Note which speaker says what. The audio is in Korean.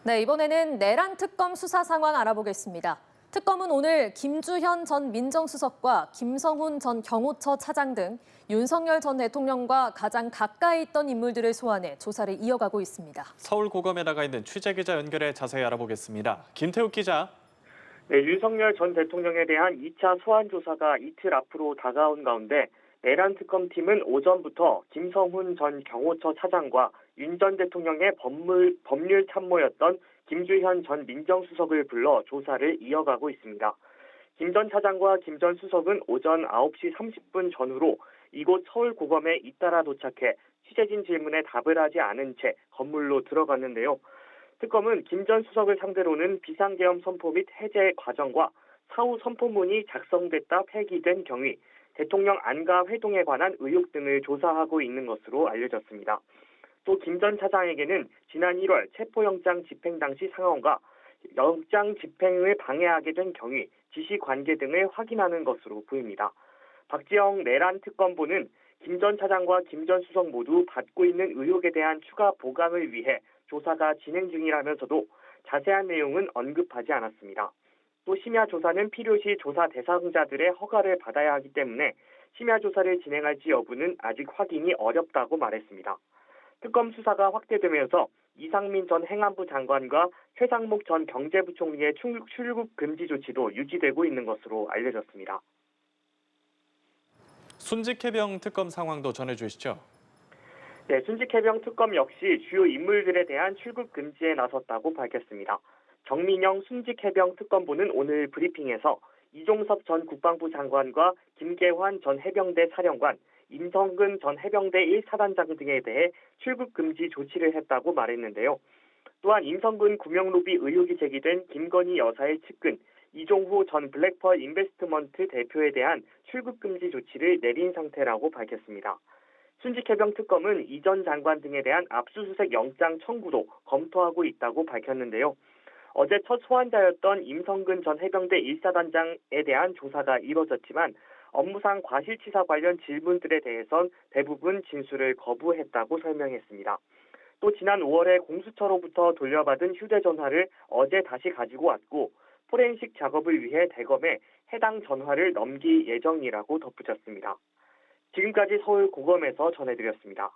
Speaker 1: 네, 이번에는 내란 특검 수사 상황 알아보겠습니다. 특검은 오늘 김주현 전 민정수석과 김성훈 전 경호처 차장 등 윤석열 전 대통령과 가장 가까이 있던 인물들을 소환해 조사를 이어가고 있습니다.
Speaker 2: 서울고검에 나가 있는 취재기자 연결해 자세히 알아보겠습니다. 김태욱 기자.
Speaker 3: 네, 윤석열 전 대통령에 대한 2차 소환 조사가 이틀 앞으로 다가온 가운데 내란 특검팀은 오전부터 김성훈 전 경호처 차장과 윤 전 대통령의 법률 참모였던 김주현 전 민정수석을 불러 조사를 이어가고 있습니다. 김 전 차장과 김 전 수석은 오전 9시 30분 전후로 이곳 서울고검에 잇따라 도착해 취재진 질문에 답을 하지 않은 채 건물로 들어갔는데요. 특검은 김 전 수석을 상대로는 비상계엄 선포 및 해제 과정과 사후 선포문이 작성됐다 폐기된 경위, 대통령 안가 회동에 관한 의혹 등을 조사하고 있는 것으로 알려졌습니다. 또 김 전 차장에게는 지난 1월 체포영장 집행 당시 상황과 영장 집행을 방해하게 된 경위, 지시 관계 등을 확인하는 것으로 보입니다. 박지영 내란 특검보는 김 전 차장과 김 전 수석 모두 받고 있는 의혹에 대한 추가 보강을 위해 조사가 진행 중이라면서도 자세한 내용은 언급하지 않았습니다. 또 심야 조사는 필요시 조사 대상자들의 허가를 받아야 하기 때문에 심야 조사를 진행할지 여부는 아직 확인이 어렵다고 말했습니다. 특검 수사가 확대되면서 이상민 전 행안부 장관과 최상목 전 경제부총리의 출국 금지 조치도 유지되고 있는 것으로 알려졌습니다.
Speaker 2: 순직해병 특검 상황도 전해주시죠.
Speaker 3: 네, 순직해병 특검 역시 주요 인물들에 대한 출국 금지에 나섰다고 밝혔습니다. 정민영 순직해병 특검부는 오늘 브리핑에서 이종섭 전 국방부 장관과 김계환 전 해병대 사령관, 임성근 전 해병대 1사단장 등에 대해 출국 금지 조치를 했다고 말했는데요. 또한 임성근 구명로비 의혹이 제기된 김건희 여사의 측근, 이종후 전 블랙펄 인베스트먼트 대표에 대한 출국 금지 조치를 내린 상태라고 밝혔습니다. 순직해병 특검은 이 전 장관 등에 대한 압수수색 영장 청구도 검토하고 있다고 밝혔는데요. 어제 첫 소환자였던 임성근 전 해병대 1사단장에 대한 조사가 이뤄졌지만 업무상 과실치사 관련 질문들에 대해선 대부분 진술을 거부했다고 설명했습니다. 또 지난 5월에 공수처로부터 돌려받은 휴대전화를 어제 다시 가지고 왔고 포렌식 작업을 위해 대검에 해당 전화를 넘길 예정이라고 덧붙였습니다. 지금까지 서울고검에서 전해드렸습니다.